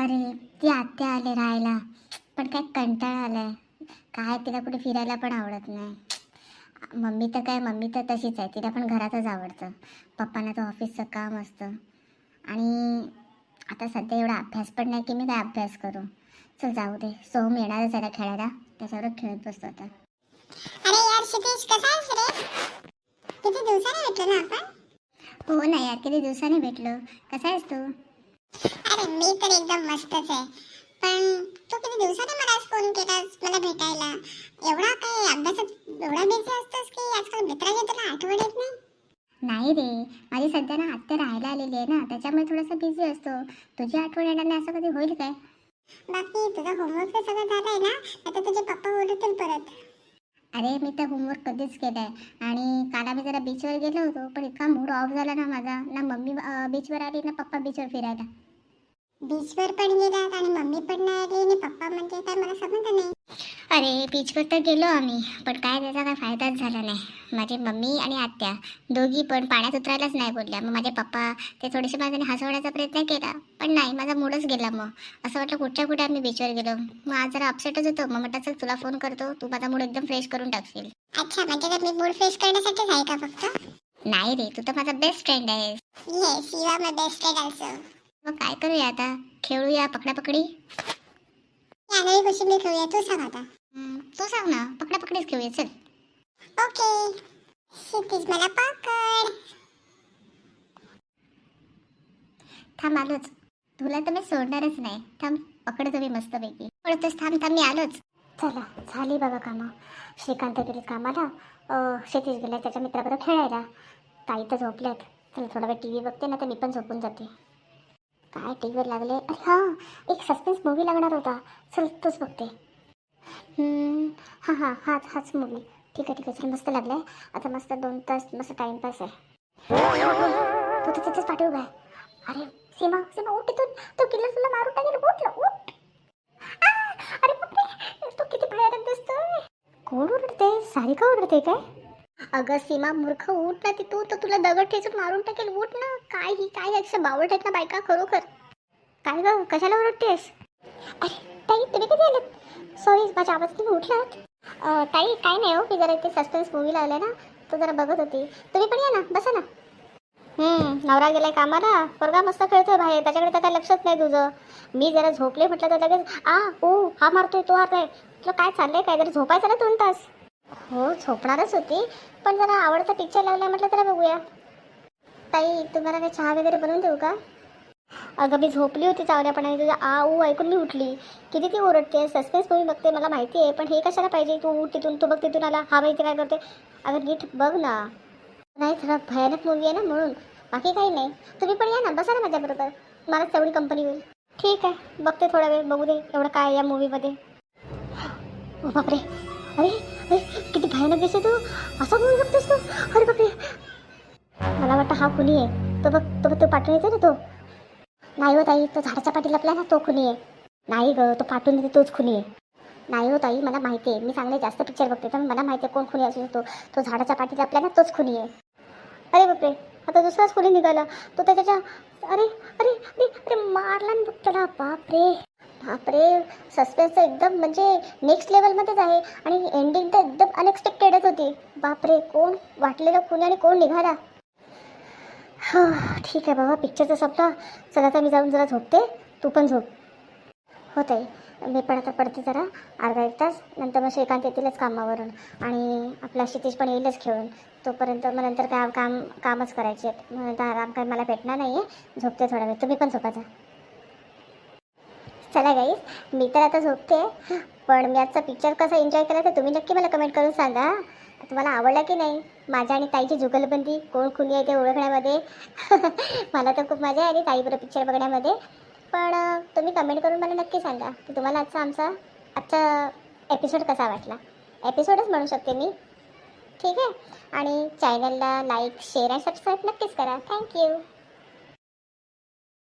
अरे ती आत्या आले राहायला, पण काय कंटाळा आलाय. काय तिला कुठे फिरायला पण आवडत नाही. मम्मी तर तशीच आहे, तिला पण घरातच आवडतं. पप्पांना तर ऑफिसचं काम असतं. आणि आता सध्या एवढा अभ्यास पण नाही की मी काय अभ्यास करू. चल जाऊ दे, सोहम येणारच आहे ना खेळायला, त्याच्यावरच खेळत बसतो आता. अरे यार क्षितिज, कसा आहेस रे? किती दिवसांनी भेटलो ना आपण. हो ना यार, किती दिवसांनी भेटलो. कसा आहेस तू? अरे मी तर एकदम मस्तच आहे. पण तू किती दिवसांनी मला फोन केलास मला भेटायला. एवढा काय अभ्यासात एवढा बिझी असतोस की आजकाल मित्राची तुला आठवण येत नाही? नाही रे, माझी सध्या ना आत्या राहायला आलेली आहे ना, त्याच्यामुळे थोडासा बिझी असतो. तुझी आठवण येणार नाही असं कधी होईल काय? बाकी तुझा होमवर्क तर सगळं झालंय ना? आता तुझे पप्पा ओरडतील परत. अरे मी तर होमवर्क कधीच केलाय. आणि काल आम्ही जरा बीचवर गेलो होतो, पण इतका मूड ऑफ झाला ना माझा. ना मम्मी बीचवर आली ना पप्पा बीचवर फिरायला. बीचवर पण गेलात आणि मम्मी पण नाही आली आणि पप्पा म्हणजे काय मला समजलं नाही. अरे बीचवर तर गेलो आम्ही, पण काय त्याचा काय फायदाच झाला नाही. माझी मम्मी आणि आत्या दोघी पण पाण्यात उतरायलाच नाही बोलल्या. मग माझे पप्पा ते थोडेसे माझ्याने हसवण्याचा प्रयत्न केला, पण नाही, माझा मूडच गेला. मग असं वाटलं कुठच्या कुठे आम्ही बीचवर गेलो. मग आज जरा अपसेटच होतो. मग म्हटलं चल तुला फोन करतो, तू माझा मूड एकदम फ्रेश करून टाकशील. अच्छा, म्हणजे तर मी मूड फ्रेश करण्यासाठीच आहे का फक्त? नाही रे, तू तर माझा बेस्ट फ्रेंड आहेस. Yes, you are my best friend also. मग काय करूया आता? खेळूया पकडापकडी? यावेळी कशी मी खेळूया तू सांग आता. तू सांग ना, पकडापकडीच खेळूया चल. ओके. क्षितिज मला पकड. थांब आलोच. तुला तर मी सोडणारच नाही. थांब पकडतो मी मस्तपैकी. पडतोस, थांब थांब मी आलोच. चला झाली बाबा कामं. श्रीकांत गेले कामाला, क्षितिज गेला त्याच्या मित्राबरोबर खेळायला. ताई तर झोपल्यात. चल थोडा वेळ टी व्ही बघते ना, तर मी पण झोपून जाते. काय टी व्हीवर लागले? अरे हां, एक सस्पेन्स मूवी लागणार होता. चल तोच बघते. हां हां हाच मूवी. ठीक आहे चल, मस्त लागलाय. आता मस्त 2 तास मस्त टाइमपास आहे. तो तर तिथेच पाठवू काय? अरे सीमा सीमा उठ इथून, तो किल्लर तुला मारून टाकेल. उठ ना, उठ. अरे बापरे, तो किती भयानक दिसतोय. कोण ओरडते? सारिका ओरडते काय? अगं सीमा मूर्ख, उठ ना तिथून, तर तुला दगड ठेचून मारून टाकेल. उठ ना. काय अक्षर बावळट आहेत ना बायका खरोखर. काय ग, कशाला ओरडतेस? अरे ताई, तुम्ही कधी आलात? सॉरी, माझ्या आवाज तुम्ही उठलात. ताई काय नाही हो, मी जरा इथे सस्पेन्स मूवी लागलाय ना, तो जरा बघत होती. तुम्ही पण या ना, बसा ना. नवरा गेलाय कामाला, पोरगा मस्त खेळतोय बाहेर, त्याच्याकडे तर काय लक्षच नाही तुझं. मी जरा झोपले म्हटलं तर लगेच हा मारतोय तो हारतोय. तुला काय चाललंय काय? जरा झोपायचं ना 2 तास. हो झोपणारच होती, पण जरा आवडता पिक्चर लागला म्हटलं तर बघूया. ताई तुम्हाला काही चहा वगैरे बनवून देऊ का? अगं मी झोपली होती चावल्यापणाने, तुझा ऐकून मी उठली. किती ती ओरडते. सस्पेन्स मूवी बघते मला माहिती आहे, पण हे कशाला पाहिजे? तू उठ तिथून, तू बघ तिथून आला, हा माहिती काय करते. अगं नीट बघ ना. नाही थोडा भयानक मूवी आहे ना म्हणून, बाकी काही नाही. तुम्ही पण या ना, बसा ना माझ्याबरोबर, मलाच तेवढी कंपनी होईल. ठीक आहे, बघते थोडा वेळ, बघू दे एवढं काय या मूवीमध्ये. बापरे, अरे अरे किती भयानक दिसते तू. असा मूवी बघतेस तू? अरे बापरे, मला वाटतं हा खुनी आहे. तो पाठवून येतो ना तो. नाही हो ताई, तो झाडाच्या पाठीला आपला ना, तो खुनी आहे. नाही ग, तो पाठवून येते तोच खुनी आहे. नाही हो ताई, मला माहिती आहे, मी चांगले जास्त पिक्चर बघते, तर मला माहिती आहे कोण खुनी असू शकतो. तो झाडाच्या पाठीला आपल्या ना, तोच खुनी आहे. अरे बापरे, आता दुसराच खुनी निघाला. तो त्याच्या अरे अरे अरे अरे मारला ना त्याला. बापरे बापरे, सस्पेन्स एकदम म्हणजे नेक्स्ट लेवलमध्येच आहे. आणि एंडिंग तर एकदम अनएक्सपेक्टेडच होती. बापरे, कोण वाटलेलं खुनी आणि कोण निघाला. ठीक आहे बाबा, पिक्चरचं संपलं. चला आता मी जाऊन जरा झोपते, तू पण झोप. होत आहे, मी पण आता पडते जरा अर्धा 1 तास, नंतर मग श्रीकांत येतीलच कामावरून आणि आपला क्षितिज पण येईलच खेळून. तोपर्यंत मग नंतर कामच करायचे. मग नंतर आराम काय मला भेटणार नाही आहे. झोपते थोडा वेळ, तुम्ही पण झोपायचा. चला गाईस, मी तर आता झोपते, पण मी आजचा पिक्चर कसा एन्जॉय केला तर तुम्ही नक्की मला कमेंट करून सांगा. तुम्हाला आवडला की नाही माझ्या आणि ताईची जुगलबंदी, कोण खुनी आहे ते ओळखण्यामध्ये. मला तर खूप मजा आली ताईबरोबर पिक्चर बघण्यामध्ये. पण तुम्ही कमेंट करून मला नक्की सांगा की तुम्हाला आजचा एपिसोड कसा वाटला. एपिसोडच म्हणू शकते मी. ठीक आहे, आणि चॅनलला लाईक शेअर आणि सबस्क्राईब नक्कीच करा. थँक्यू.